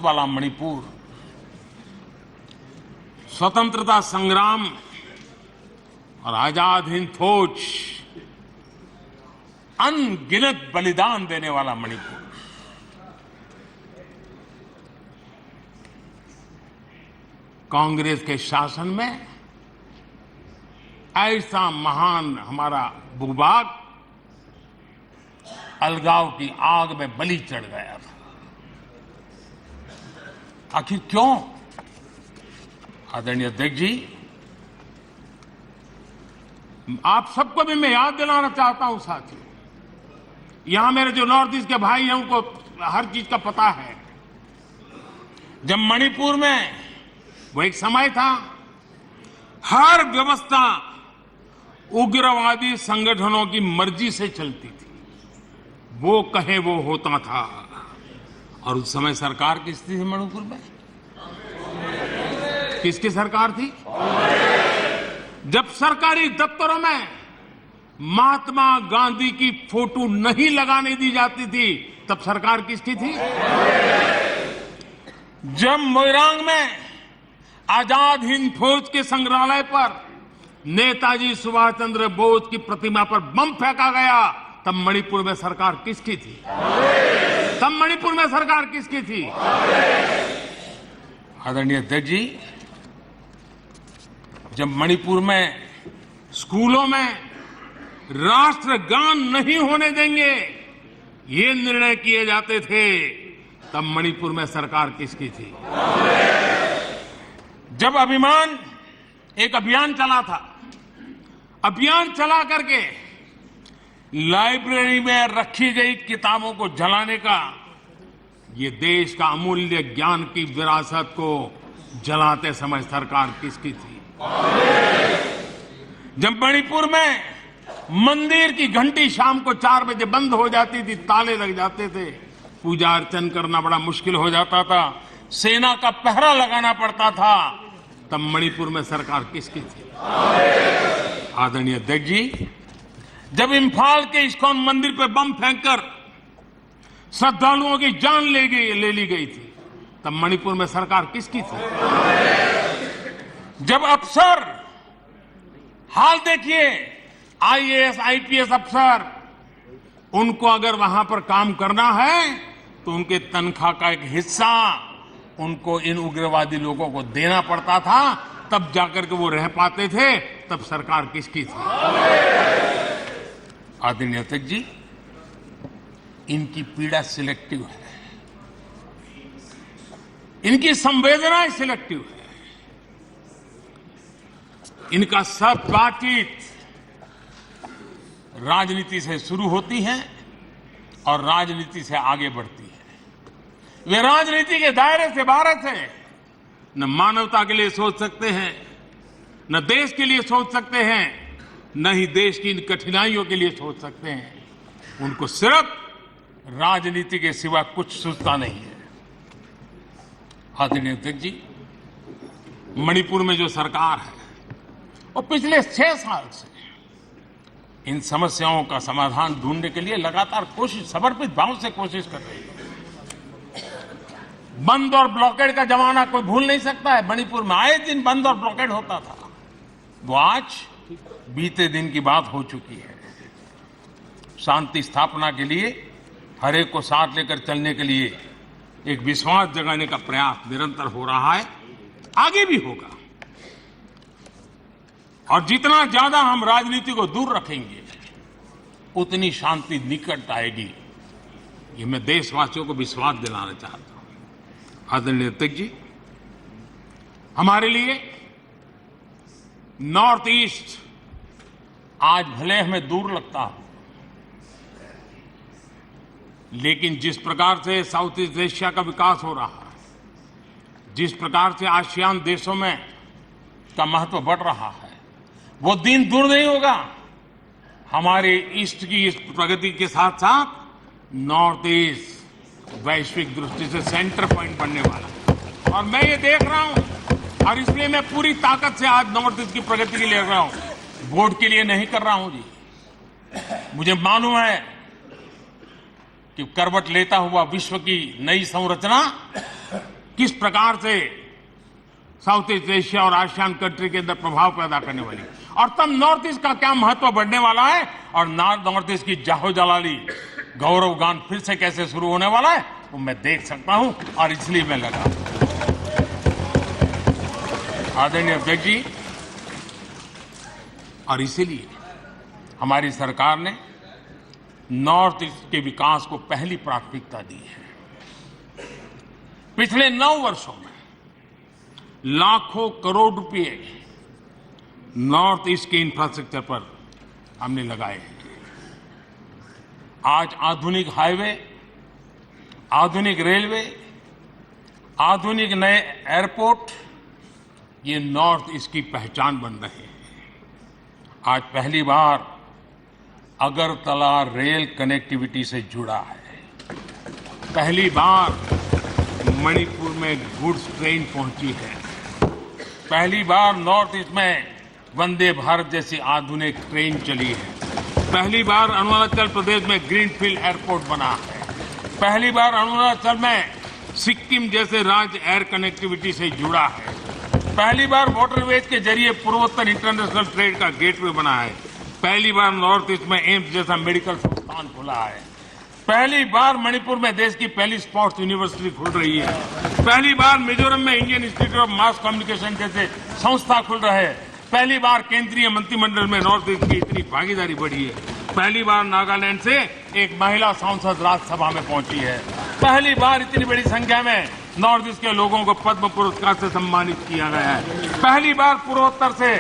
वाला मणिपुर स्वतंत्रता संग्राम और आजाद हिंद फौज अनगिनत बलिदान देने वाला मणिपुर, कांग्रेस के शासन में ऐसा महान हमारा भूभाग अलगाव की आग में बलि चढ़ गया था। आखिर क्यों? आदरणीय अध्यक्ष जी, आप सबको भी मैं याद दिलाना चाहता हूं साथियों, यहां मेरे जो नॉर्थ ईस्ट के भाई हैं उनको हर चीज का पता है। जब मणिपुर में वो एक समय था, हर व्यवस्था उग्रवादी संगठनों की मर्जी से चलती थी, वो कहे वो होता था। और उस समय सरकार किसकी थी मणिपुर में? किसकी सरकार थी? जब सरकारी दफ्तरों में महात्मा गांधी की फोटो नहीं लगाने दी जाती थी, तब सरकार किसकी थी? जब मोइरांग में आजाद हिंद फौज के संग्रहालय पर नेताजी सुभाष चंद्र बोस की प्रतिमा पर बम फेंका गया, तब मणिपुर में सरकार किसकी थी? तब मणिपुर में सरकार किसकी थी? आदरणीय अध्यक्ष जी, जब मणिपुर में स्कूलों में राष्ट्रगान नहीं होने देंगे, ये निर्णय किए जाते थे, तब मणिपुर में सरकार किसकी थी? जब एक अभियान चला था, अभियान चला करके लाइब्रेरी में रखी गई किताबों को जलाने का, ये देश का अमूल्य ज्ञान की विरासत को जलाते समय सरकार किसकी थी? जब मणिपुर में मंदिर की घंटी शाम को 4 बजे बंद हो जाती थी, ताले लग जाते थे, पूजा अर्चन करना बड़ा मुश्किल हो जाता था, सेना का पहरा लगाना पड़ता था, तब मणिपुर में सरकार किसकी थी? आदरणीय अध्यक्ष जी, जब इम्फाल के इस्कॉन मंदिर पर बम फेंककर श्रद्धालुओं की जान ले ली गई थी, तब मणिपुर में सरकार किसकी थी? जब अफसर, हाल देखिए, आईएएस आईपीएस अफसर, उनको अगर वहां पर काम करना है तो उनके तनख्वाह का एक हिस्सा उनको इन उग्रवादी लोगों को देना पड़ता था, तब जाकर के वो रह पाते थे, तब सरकार किसकी थी? आदरणीय अध्यक्ष जी, इनकी पीड़ा सिलेक्टिव है, इनकी संवेदनाएं सिलेक्टिव है, इनका सब बातचीत राजनीति से शुरू होती है और राजनीति से आगे बढ़ती है। वे राजनीति के दायरे से बाहर से न मानवता के लिए सोच सकते हैं, न देश के लिए सोच सकते हैं, न ही देश की इन कठिनाइयों के लिए सोच सकते हैं। उनको सिर्फ राजनीति के सिवा कुछ सूझता नहीं है। आदरणीय अध्यक्ष जी, मणिपुर में जो सरकार है और पिछले 6 साल से इन समस्याओं का समाधान ढूंढने के लिए लगातार कोशिश, समर्पित भाव से कोशिश कर रही है। बंद और ब्लॉकेड का जमाना कोई भूल नहीं सकता है। मणिपुर में आए दिन बंद और ब्लॉकेड होता था, वो आज बीते दिन की बात हो चुकी है। शांति स्थापना के लिए, हर एक को साथ लेकर चलने के लिए एक विश्वास जगाने का प्रयास निरंतर हो रहा है, आगे भी होगा। और जितना ज्यादा हम राजनीति को दूर रखेंगे, उतनी शांति निकट आएगी। ये मैं देशवासियों को विश्वास दिलाना चाहता हूं। आदरणीय अध्यक्ष जी, हमारे लिए नॉर्थ ईस्ट आज भले हमें दूर लगता हो, लेकिन जिस प्रकार से साउथ ईस्ट एशिया का विकास हो रहा है, जिस प्रकार से आसियान देशों में का महत्व बढ़ रहा है, वो दिन दूर नहीं होगा। हमारे ईस्ट की इस प्रगति के साथ साथ नॉर्थ ईस्ट वैश्विक दृष्टि से सेंटर पॉइंट बनने वाला है। और मैं ये देख रहा हूं, और इसलिए मैं पूरी ताकत से आज नॉर्थ ईस्ट की प्रगति के लिए लग रहा हूं। वोट के लिए नहीं कर रहा हूं जी। मुझे मालूम है कि करवट लेता हुआ विश्व की नई संरचना किस प्रकार से साउथ ईस्ट एशिया और आसियान कंट्री के अंदर प्रभाव पैदा करने वाली, और तब नॉर्थ ईस्ट का क्या महत्व बढ़ने वाला है, और नॉर्थ ईस्ट की जाहो जलाली गौरव गान फिर से कैसे शुरू होने वाला है, वो मैं देख सकता हूं, और इसलिए मैं लगा। आदरणीय अध्यक्ष जी, और इसीलिए हमारी सरकार ने नॉर्थ ईस्ट के विकास को पहली प्राथमिकता दी है। पिछले 9 वर्षों में लाखों करोड़ रुपए नॉर्थ ईस्ट के इंफ्रास्ट्रक्चर पर हमने लगाए हैं। आज आधुनिक हाईवे, आधुनिक रेलवे, आधुनिक नए एयरपोर्ट, ये नॉर्थ ईस्ट की पहचान बन रहे हैं। आज पहली बार अगरतला रेल कनेक्टिविटी से जुड़ा है। पहली बार मणिपुर में गुड्स ट्रेन पहुंची है। पहली बार नॉर्थ ईस्ट में वंदे भारत जैसी आधुनिक ट्रेन चली है। पहली बार अरुणाचल प्रदेश में ग्रीनफील्ड एयरपोर्ट बना है। पहली बार अरुणाचल में सिक्किम जैसे राज्य एयर कनेक्टिविटी से जुड़ा है। पहली बार वाटरवेज के जरिए पूर्वोत्तर इंटरनेशनल ट्रेड का गेटवे बना है। पहली बार नॉर्थ ईस्ट में एम्स जैसा मेडिकल संस्थान खुला है। पहली बार मणिपुर में देश की पहली स्पोर्ट्स यूनिवर्सिटी खुल रही है। पहली बार मिजोरम में Indian institute of mass communication जैसे संस्था खुल रहे हैं। पहली बार केंद्रीय मंत्रिमंडल में नॉर्थ ईस्ट की इतनी भागीदारी बढ़ी है। पहली बार नागालैंड से एक महिला सांसद राज्यसभा में पहुंची है। पहली बार इतनी बड़ी संख्या में नॉर्थ ईस्ट के लोगों को पद्म पुरस्कार से सम्मानित किया गया है। पहली बार पूर्वोत्तर से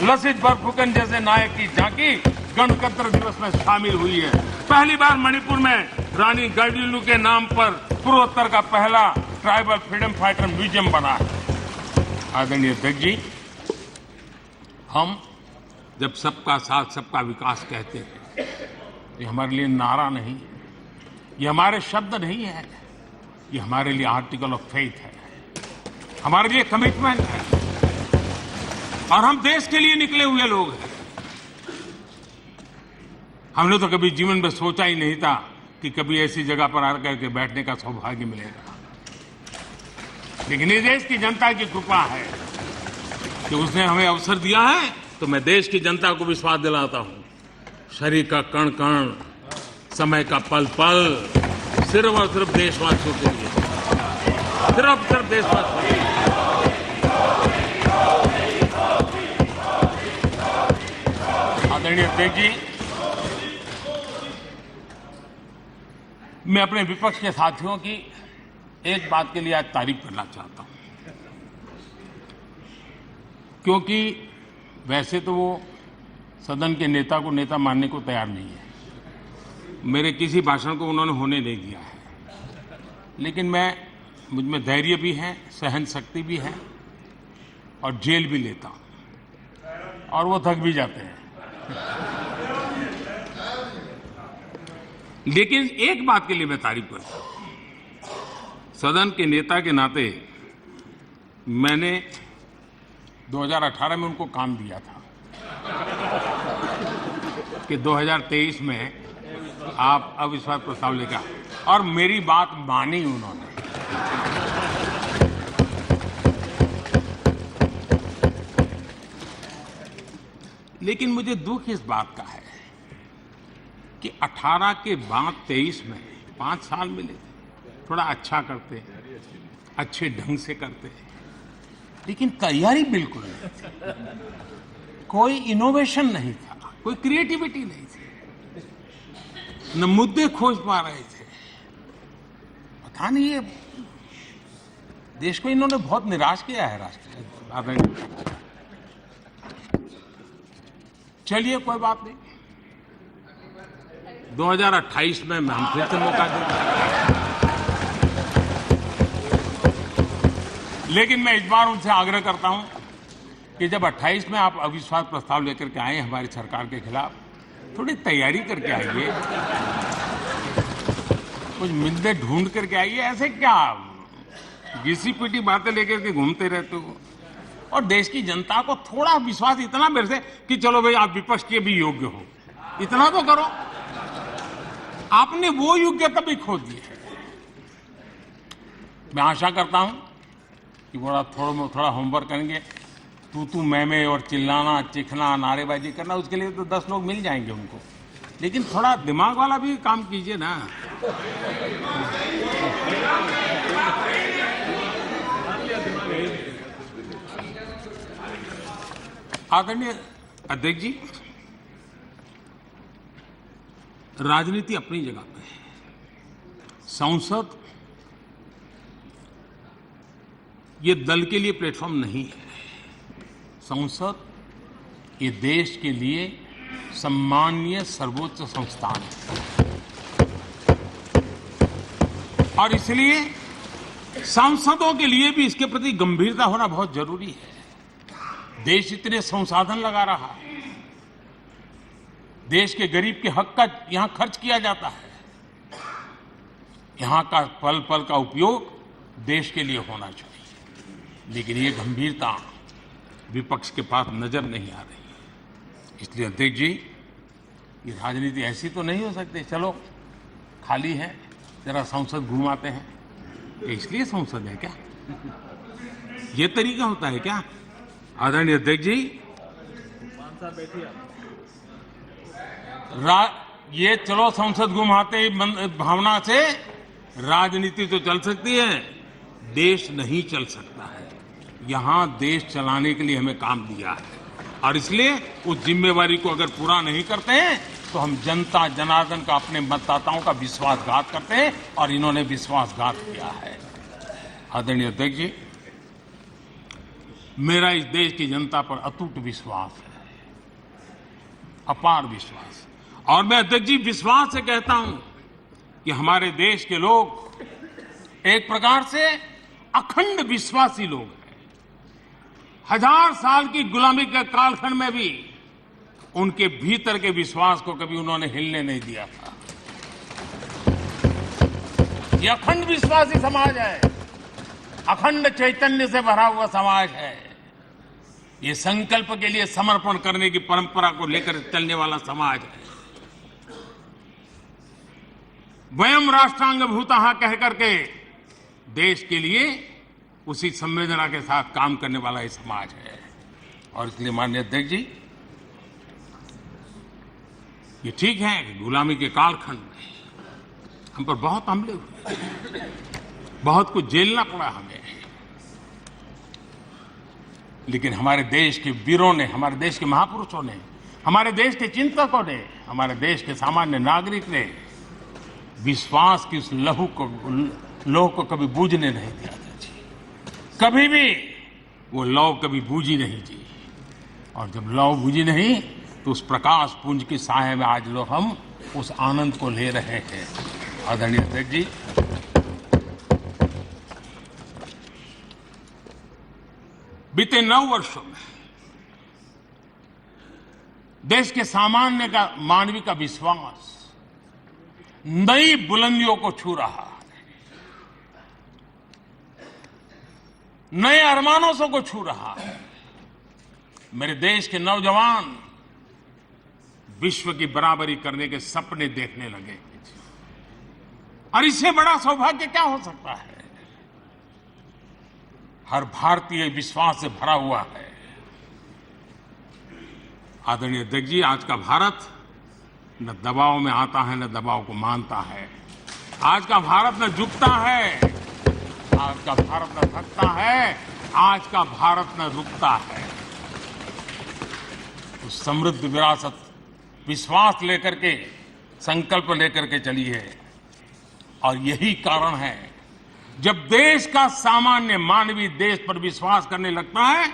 लसित बरफुकन जैसे नायक की झांकी गणतंत्र दिवस में शामिल हुई है। पहली बार मणिपुर में रानी गाइडिंलिउ के नाम पर पूर्वोत्तर का पहला ट्राइबल फ्रीडम फाइटर म्यूजियम बना है। आदरणीय अध्यक्ष जी, हम जब सबका साथ सबका विकास कहते हैं, ये हमारे लिए नारा नहीं है, ये हमारे शब्द नहीं है, ये हमारे लिए आर्टिकल ऑफ फेथ है, हमारे लिए कमिटमेंट है, और हम देश के लिए निकले हुए लोग हैं। हमने तो कभी जीवन में सोचा ही नहीं था कि कभी ऐसी जगह पर आकर के बैठने का सौभाग्य मिलेगा, लेकिन ये देश की जनता की कृपा है कि उसने हमें अवसर दिया है। तो मैं देश की जनता को विश्वास दिलाता हूं, शरीर का कण कण, समय का पल पल सिर्फ और सिर्फ देशवासियों के लिए, सिर्फ देशवासियों के लिए। आदरणीय अध्यक्ष जी, मैं अपने विपक्ष के साथियों की एक बात के लिए आज तारीफ करना चाहता हूं, क्योंकि वैसे तो वो सदन के नेता को नेता मानने को तैयार नहीं है। मेरे किसी भाषण को उन्होंने होने नहीं दिया है, लेकिन मुझ में धैर्य भी है, सहन शक्ति भी है, और जेल भी लेता हूं, और वो थक भी जाते हैं। लेकिन एक बात के लिए मैं तारीफ करता हूं, सदन के नेता के नाते मैंने 2018 में उनको काम दिया था कि 2023 में आप अविश्वास प्रस्ताव लेकर, और मेरी बात मानी उन्होंने। लेकिन मुझे दुख इस बात का है कि 18 के बाद 23 में 5 साल मिले थे, थोड़ा अच्छा करते, अच्छे ढंग से करते, लेकिन तैयारी बिल्कुल नहीं थी, कोई इनोवेशन नहीं था, कोई क्रिएटिविटी नहीं थी, न मुद्दे खोज पा रहे थे। पता नहीं, ये देश को इन्होंने बहुत निराश किया है। राष्ट्र, चलिए कोई बात नहीं, 2028 में हम फिर से मौका देंगे। लेकिन मैं इस बार उनसे आग्रह करता हूं कि जब 28 में आप अविश्वास प्रस्ताव लेकर के आए हमारी सरकार के खिलाफ, थोड़ी तैयारी करके आइए, कुछ मुद्दे ढूंढ करके आइए। ऐसे क्या घिसी-पिटी बातें लेकर के घूमते रहते हो, और देश की जनता को थोड़ा विश्वास इतना मेरे से कि चलो भाई आप विपक्ष के भी योग्य हो, इतना तो करो। आपने वो योग्यता भी खो दी है। मैं आशा करता हूं कि थोड़ा होमवर्क करेंगे। तू मैं और चिल्लाना, चिखना, नारेबाजी करना, उसके लिए तो 10 लोग मिल जाएंगे उनको, लेकिन थोड़ा दिमाग वाला भी काम कीजिए ना। आदरणीय अध्यक्ष जी, राजनीति अपनी जगह पे है। संसद ये दल के लिए प्लेटफॉर्म नहीं है। संसद ये देश के लिए सम्मानीय सर्वोच्च संस्थान है, और इसलिए सांसदों के लिए भी इसके प्रति गंभीरता होना बहुत जरूरी है। देश इतने संसाधन लगा रहा है, देश के गरीब के हक का यहां खर्च किया जाता है, यहां का पल पल का उपयोग देश के लिए होना चाहिए, लेकिन ये गंभीरता विपक्ष के पास नजर नहीं आ रही है। इसलिए अध्यक्ष जी, ये राजनीति ऐसी तो नहीं हो सकती, चलो खाली है जरा संसद घुमाते हैं, इसलिए संसद है क्या? ये तरीका होता है क्या? आदरणीय अध्यक्ष जी, ये चलो संसद घुमाते भावना से राजनीति तो चल सकती है, देश नहीं चल सकता है। यहां देश चलाने के लिए हमें काम दिया है, और इसलिए उस जिम्मेवारी को अगर पूरा नहीं करते हैं तो हम जनता जनार्दन का, अपने मतदाताओं का विश्वासघात करते हैं, और इन्होंने विश्वासघात किया है। आदरणीय अध्यक्ष जी, मेरा इस देश की जनता पर अटूट विश्वास है, अपार विश्वास। और मैं अध्यक्ष जी विश्वास से कहता हूं कि हमारे देश के लोग एक प्रकार से अखंड विश्वासी लोग हैं। 1000 साल की गुलामी के कालखंड में भी उनके भीतर के विश्वास को कभी उन्होंने हिलने नहीं दिया था। ये अखंड विश्वासी समाज है, अखंड चैतन्य से भरा हुआ समाज है। ये संकल्प के लिए समर्पण करने की परंपरा को लेकर चलने वाला समाज है। वयम राष्ट्रांग भूतः कह करके देश के लिए उसी संवेदना के साथ काम करने वाला ये समाज है। और इसलिए माननीय अध्यक्ष जी, ये ठीक है कि गुलामी के कालखंड में हम पर बहुत हमले हुए, बहुत कुछ झेलना पड़ा हमें, लेकिन हमारे देश के वीरों ने, हमारे देश के महापुरुषों ने, हमारे देश के चिंतकों ने, हमारे देश के सामान्य नागरिक ने विश्वास की उस लौ को कभी बूझने नहीं दिया था जी। कभी भी वो लौ कभी बूझी नहीं जी। और जब लौ बूझी नहीं तो उस प्रकाश पुंज की साए में आज लोग हम उस आनंद को ले रहे हैं। आदरणीय अध्यक्ष जी, बीते 9 वर्षों में देश के सामान्य का, मानवीय का विश्वास नई बुलंदियों को छू रहा है, नए अरमानों से को छू रहा है। मेरे देश के नौजवान विश्व की बराबरी करने के सपने देखने लगे, और इससे बड़ा सौभाग्य क्या हो सकता है? हर भारतीय विश्वास से भरा हुआ है। आदरणीय अध्यक्ष जी, आज का भारत न दबाव में आता है, न दबाव को मानता है। आज का भारत न झुकता है, आज का भारत न थकता है, आज का भारत न रुकता है। उस समृद्ध विरासत, विश्वास लेकर के, संकल्प लेकर के चली है। और यही कारण है, जब देश का सामान्य मानवीय देश पर विश्वास करने लगता है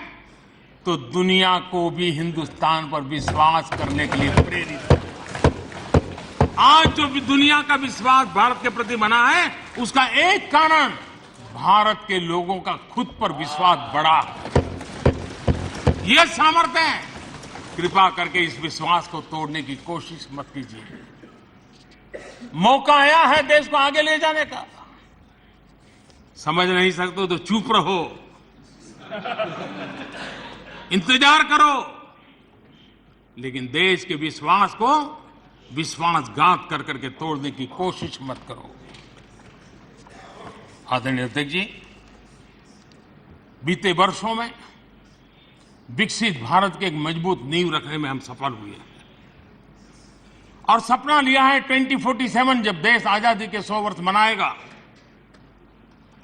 तो दुनिया को भी हिंदुस्तान पर विश्वास करने के लिए प्रेरित करता है। आज जो भी दुनिया का विश्वास भारत के प्रति बना है, उसका एक कारण भारत के लोगों का खुद पर विश्वास बढ़ा है। यह सामर्थ्य है। कृपा करके इस विश्वास को तोड़ने की कोशिश मत कीजिए। मौका आया है देश को आगे ले जाने का। समझ नहीं सकते तो चुप रहो, इंतजार करो, लेकिन देश के विश्वास को विश्वासघात कर करके तोड़ने की कोशिश मत करो। आदरणीय अध्यक्ष जी, बीते वर्षों में विकसित भारत के एक मजबूत नींव रखने में हम सफल हुए हैं और सपना लिया है 2047 जब देश आजादी के 100 वर्ष मनाएगा,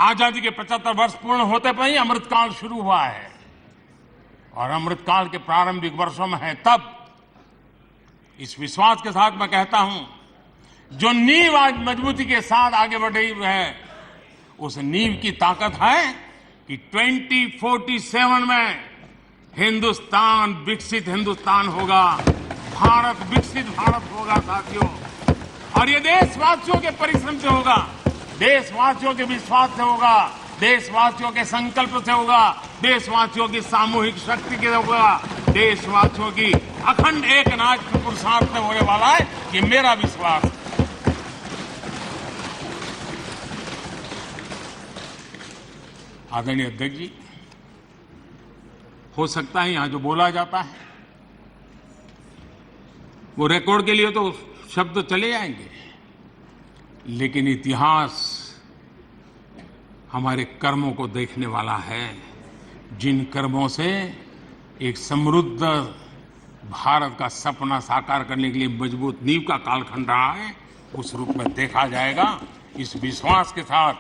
आजादी के 75 वर्ष पूर्ण होते पर ही अमृतकाल शुरू हुआ है और अमृतकाल के प्रारंभिक वर्षों में है। तब इस विश्वास के साथ मैं कहता हूं, जो नींव आज मजबूती के साथ आगे बढ़ रही है, उस नींव की ताकत है कि 2047 में हिंदुस्तान विकसित हिंदुस्तान होगा, भारत विकसित भारत होगा साथियों। और ये देशवासियों के परिश्रम से होगा, देशवासियों के विश्वास से होगा, देशवासियों के संकल्प से होगा, देशवासियों की सामूहिक शक्ति से होगा, देशवासियों की अखंड एक नाच के पुरुषार्थ से होने वाला है, ये मेरा विश्वास है। आदरणीय अध्यक्ष जी, हो सकता है यहां जो बोला जाता है वो रिकॉर्ड के लिए तो शब्द चले जाएंगे, लेकिन इतिहास हमारे कर्मों को देखने वाला है, जिन कर्मों से एक समृद्ध भारत का सपना साकार करने के लिए मजबूत नींव का कालखंड रहा है, उस रूप में देखा जाएगा। इस विश्वास के साथ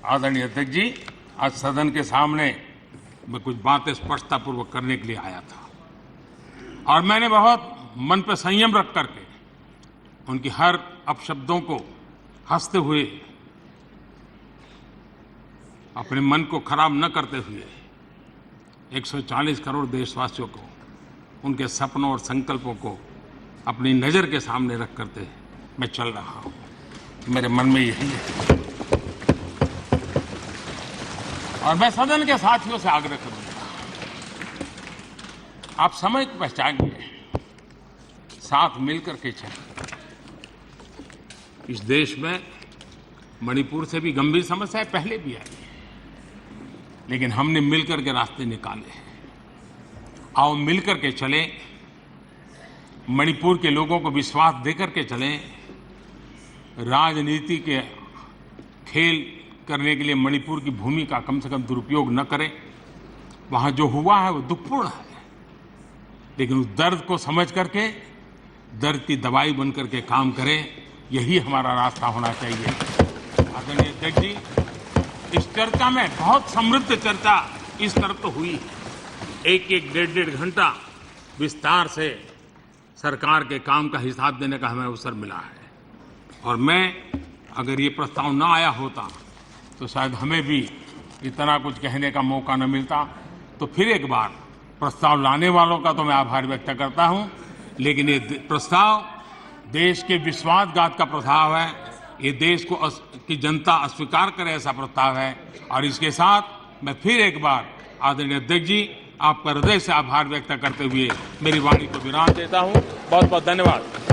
आदरणीय अध्यक्ष जी, आज सदन के सामने मैं कुछ बातें स्पष्टतापूर्वक करने के लिए आया था और मैंने बहुत मन पर संयम रख करके उनकी हर अपशब्दों को हंसते हुए, अपने मन को खराब न करते हुए 140 करोड़ देशवासियों को, उनके सपनों और संकल्पों को अपनी नजर के सामने रख करके मैं चल रहा हूं। मेरे मन में यही है और मैं सदन के साथियों से आग्रह करूंगा, आप समय को पहचानिए, साथ मिलकर के चलें। इस देश में मणिपुर से भी गंभीर समस्याएं पहले भी आई, लेकिन हमने मिलकर के रास्ते निकाले हैं। आओ मिलकर के चलें, मणिपुर के लोगों को विश्वास देकर के चलें, राजनीति के खेल करने के लिए मणिपुर की भूमि का कम से कम दुरुपयोग न करें। वहां जो हुआ है वो दुखपूर्ण है, लेकिन उस दर्द को समझ करके दर्द की दवाई बन करके काम करें, यही हमारा रास्ता होना चाहिए। आदरणीय अध्यक्ष जी, इस चर्चा में बहुत समृद्ध चर्चा इस तरफ तो हुई है, एक डेढ़ घंटा विस्तार से सरकार के काम का हिसाब देने का हमें अवसर मिला है और मैं अगर ये प्रस्ताव न आया होता तो शायद हमें भी इतना कुछ कहने का मौका न मिलता। तो फिर एक बार प्रस्ताव लाने वालों का तो मैं आभार व्यक्त करता हूं, लेकिन ये प्रस्ताव देश के विश्वासघात का प्रस्ताव है, ये देश को की जनता अस्वीकार करे ऐसा प्रस्ताव है। और इसके साथ मैं फिर एक बार आदरणीय अध्यक्ष जी, आपका हृदय से आभार व्यक्त करते हुए मेरी वाणी को विराम देता हूं। बहुत बहुत धन्यवाद।